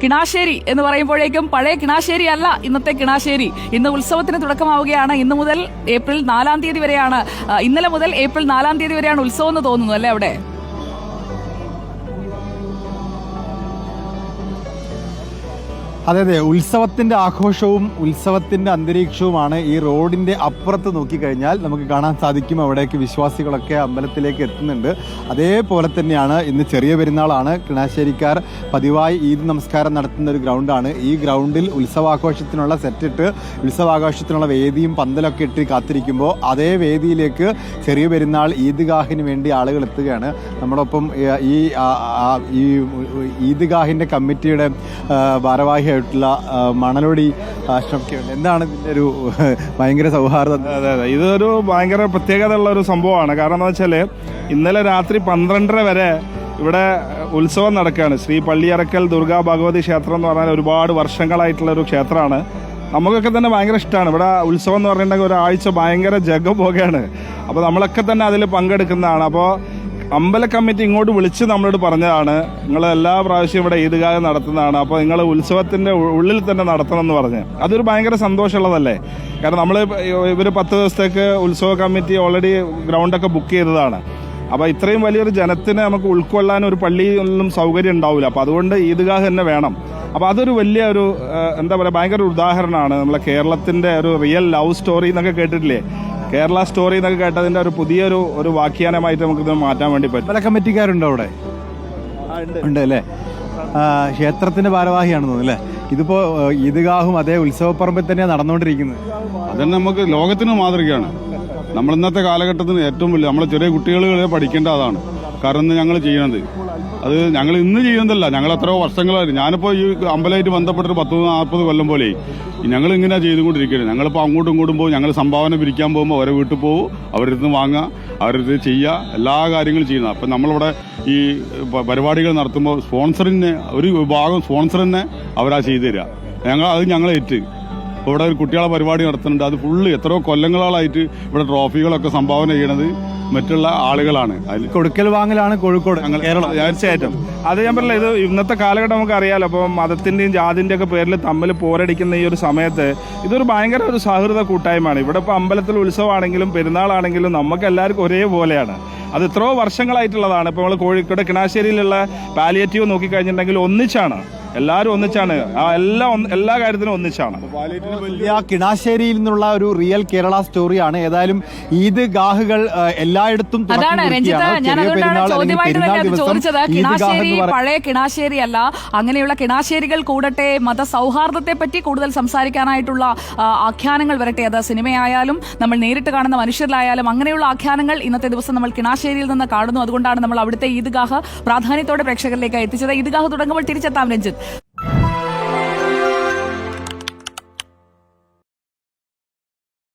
കിണാശ്ശേരി എന്ന് പറയുമ്പോഴേക്കും പഴയ കിണാശ്ശേരി അല്ല ഇന്നത്തെ കിണാശ്ശേരി. ഇന്ന് ഉത്സവത്തിന് തുടക്കമാവുകയാണ്. ഇന്ന് മുതൽ ഏപ്രിൽ 4 തീയതി വരെയാണ്, ഇന്നലെ മുതൽ ഏപ്രിൽ 4 തീയതി വരെയാണ് ഉത്സവം എന്ന് തോന്നുന്നു അല്ലേ അവിടെ? അതെ, ഉത്സവത്തിന്റെ ആഘോഷവും ഉത്സവത്തിന്റെ അന്തരീക്ഷവുമാണ് ഈ റോഡിന്റെ അപ്പുറത്ത് നോക്കിക്കഴിഞ്ഞാൽ നമുക്ക് കാണാൻ സാധിക്കും. അവിടേക്ക് വിശ്വാസികളൊക്കെ അമ്പലത്തിലേക്ക് എത്തുന്നുണ്ട്. അതേപോലെ തന്നെയാണ് ഇന്ന് ചെറിയ പെരുന്നാളാണ്. കിണാശ്ശേരിക്കാർ പതിവായി ഈദ് നമസ്കാരം നടത്തുന്ന ഒരു ഗ്രൗണ്ടാണ്. ഈ ഗ്രൗണ്ടിൽ ഉത്സവാഘോഷത്തിനുള്ള സെറ്റിട്ട് ഉത്സവാഘോഷത്തിനുള്ള വേദിയും പന്തലൊക്കെ ഇട്ട് കാത്തിരിക്കുമ്പോൾ അതേ വേദിയിലേക്ക് ചെറിയ പെരുന്നാൾ ഈദ്ഗാഹിന് വേണ്ടി ആളുകൾ എത്തുകയാണ്. നമ്മളൊപ്പം ഈ ഈദ്ഗാഹിന്റെ കമ്മിറ്റിയുടെ ഭാരവാഹി മണലോടി അഷ്റഫ്ക്കുണ്ട്. എന്താണ് ഇതിന്റെ ഒരു ഭയങ്കര സൗഹാർദ്ദം? അതെ, ഇതൊരു ഭയങ്കര പ്രത്യേകത ഉള്ള ഒരു സംഭവമാണ്. കാരണം എന്താ വെച്ചാല് ഇന്നലെ രാത്രി 12:30 വരെ ഇവിടെ ഉത്സവം നടക്കുകയാണ്. ശ്രീ പള്ളിയറക്കൽ ദുർഗാ ഭഗവതി ക്ഷേത്രം എന്ന് പറഞ്ഞാൽ ഒരുപാട് വർഷങ്ങളായിട്ടുള്ള ഒരു ക്ഷേത്രമാണ്. നമുക്കൊക്കെ തന്നെ ഭയങ്കര ഇഷ്ടമാണ്. ഇവിടെ ഉത്സവം എന്ന് പറഞ്ഞിട്ടുണ്ടെങ്കിൽ ഒരാഴ്ച ഭയങ്കര ജഗബോഗയാണ്. അപ്പോൾ നമ്മളൊക്കെ തന്നെ അതിൽ പങ്കെടുക്കുന്നതാണ്. അപ്പോൾ അമ്പല കമ്മിറ്റി ഇങ്ങോട്ട് വിളിച്ച് നമ്മളോട് പറഞ്ഞതാണ്, നിങ്ങൾ എല്ലാ പ്രാവശ്യവും ഇവിടെ ഈദ്ഗാഹ് നടത്തുന്നതാണ്, അപ്പോൾ നിങ്ങൾ ഉത്സവത്തിന്റെ ഉള്ളിൽ തന്നെ നടത്തണം എന്ന് പറഞ്ഞ്. അതൊരു ഭയങ്കര സന്തോഷമുള്ളതല്ലേ? കാരണം നമ്മൾ ഇവർ 10 ദിവസത്തേക്ക് ഉത്സവ കമ്മിറ്റി ഓൾറെഡി ഗ്രൗണ്ടൊക്കെ ബുക്ക് ചെയ്തതാണ്. അപ്പോൾ ഇത്രയും വലിയൊരു ജനത്തിനെ നമുക്ക് ഉൾക്കൊള്ളാൻ ഒരു പള്ളിയിലൊന്നും സൗകര്യം ഉണ്ടാവില്ല. അപ്പോൾ അതുകൊണ്ട് ഈദ്ഗാഹ് തന്നെ വേണം. അപ്പോൾ അതൊരു വലിയ ഒരു എന്താ പറയുക, ഭയങ്കര ഉദാഹരണമാണ്. നമ്മളെ കേരളത്തിന്റെ ഒരു റിയൽ ലവ് സ്റ്റോറി എന്നൊക്കെ കേട്ടിട്ടില്ലേ? കേരള സ്റ്റോറി എന്നൊക്കെ കേട്ടതിന്റെ ഒരു പുതിയൊരു വ്യാഖ്യാനമായിട്ട് നമുക്കിത് മാറ്റാൻ വേണ്ടി പറ്റും. പല കമ്മിറ്റിക്കാരുണ്ടോ അവിടെ? ഉണ്ട് അല്ലേ? ക്ഷേത്രത്തിന്റെ ഭാരവാഹിയാണെന്ന് തോന്നുന്നു അല്ലേ? ഇതിപ്പോ ഈദ്ഗാഹും അതേ ഉത്സവപ്പറമ്പിൽ തന്നെയാണ് നടന്നുകൊണ്ടിരിക്കുന്നത്. അതന്നെ നമുക്ക് ലോകത്തിന് മാതൃകയാണ്. നമ്മൾ ഇന്നത്തെ കാലഘട്ടത്തിന് ഏറ്റവും വലിയ നമ്മളെ ചെറിയ കുട്ടികൾ പഠിക്കേണ്ട അതാണ്. കാരണം ഞങ്ങൾ ചെയ്യണത് അത് ഞങ്ങൾ ഇന്ന് ചെയ്യുന്നതല്ല, ഞങ്ങൾ എത്രയോ വർഷങ്ങളായിട്ട്. ഞാനിപ്പോൾ ഈ അമ്പലമായിട്ട് ബന്ധപ്പെട്ടൊരു 30-40 കൊല്ലം പോലെ ഞങ്ങൾ ഇങ്ങനെ ചെയ്തുകൊണ്ടിരിക്കുകയാണ്. ഞങ്ങളിപ്പോൾ അങ്ങോട്ടും ഇങ്ങോട്ടും പോകും, ഞങ്ങൾ സംഭാവന പിരിക്കാൻ പോകുമ്പോൾ അവരെ വീട്ടിൽ പോകും, അവരുടെ അടുത്ത് വാങ്ങുക, അവരുടെ അടുത്ത് ചെയ്യുക, എല്ലാ കാര്യങ്ങളും ചെയ്യുന്നത്. അപ്പം നമ്മളിവിടെ ഈ പരിപാടികൾ നടത്തുമ്പോൾ സ്പോൺസറിന് ഒരു വിഭാഗം സ്പോൺസറിനെ അവരാ ചെയ്തു തരിക. ഞങ്ങൾ ഏറ്റ് ഇവിടെ ഒരു കുട്ടികളെ പരിപാടി നടത്തുന്നുണ്ട്. അത് ഫുള്ള് എത്രയോ കൊല്ലങ്ങളായിട്ട് ഇവിടെ ട്രോഫികളൊക്കെ സംഭാവന ചെയ്യണത് മറ്റുള്ള ആളുകളാണ്. അതിൽ കൊടുക്കൽ വാങ്ങലാണ് കോഴിക്കോട്, കേരളം. തീർച്ചയായിട്ടും അത് ഞാൻ പറഞ്ഞില്ല, ഇത് ഇന്നത്തെ കാലഘട്ടം നമുക്ക് അറിയാലോ. അപ്പോൾ മതത്തിന്റെയും ജാതിന്റെ ഒക്കെ പേരിൽ തമ്മിൽ പോരടിക്കുന്ന ഈ ഒരു സമയത്ത് ഇതൊരു ഭയങ്കര ഒരു സൗഹൃദ കൂട്ടായ്മയാണ്. ഇവിടെ ഇപ്പോൾ അമ്പലത്തിൽ ഉത്സവമാണെങ്കിലും പെരുന്നാളാണെങ്കിലും നമുക്ക് എല്ലാവർക്കും ഒരേപോലെയാണ്. അത് എത്രയോ വർഷങ്ങളായിട്ടുള്ളതാണ്. ഇപ്പോൾ നമ്മൾ കോഴിക്കോട് കിണാശ്ശേരിയിലുള്ള പാലിയേറ്റീവ് നോക്കിക്കഴിഞ്ഞിട്ടുണ്ടെങ്കിൽ ഒന്നിച്ചാണ്, എല്ലാവരും ഒന്നിച്ചാണ്, എല്ലാ കാര്യത്തിനും ഒന്നിച്ചാണ്. കിണാശ്ശേരിയിൽ നിന്നുള്ള ഒരു റിയൽ കേരള സ്റ്റോറിയാണ്. ഏതായാലും ഈദ്ഗാഹുകൾ എല്ലായിടത്തും അതാണ് രഞ്ജിത്ത്, ഞാൻ അതുകൊണ്ടാണ് ചോദ്യമായിട്ട് തന്നെ അത് ചോദിച്ചത്. കിണാശ്ശേരി പഴയ കിണാശ്ശേരി അല്ല. അങ്ങനെയുള്ള കിണാശ്ശേരികൾ കൂടട്ടെ, മതസൗഹാർദ്ദത്തെ പറ്റി കൂടുതൽ സംസാരിക്കാനായിട്ടുള്ള ആഖ്യാനങ്ങൾ വരട്ടെ. അത് സിനിമയായാലും നമ്മൾ നേരിട്ട് കാണുന്ന മനുഷ്യരിലായാലും അങ്ങനെയുള്ള ആഖ്യാനങ്ങൾ ഇന്നത്തെ ദിവസം നമ്മൾ കിണാശ്ശേരിയിൽ നിന്ന് കാണുന്നു. അതുകൊണ്ടാണ് നമ്മൾ അവിടുത്തെ ഈദ്ഗാഹ് പ്രാധാന്യത്തോടെ പ്രേക്ഷകരിലേക്ക് എത്തിച്ചത്. ഈദ്ഗാഹ് തുടങ്ങുമ്പോൾ തിരിച്ചെത്താം രഞ്ജിത്ത്.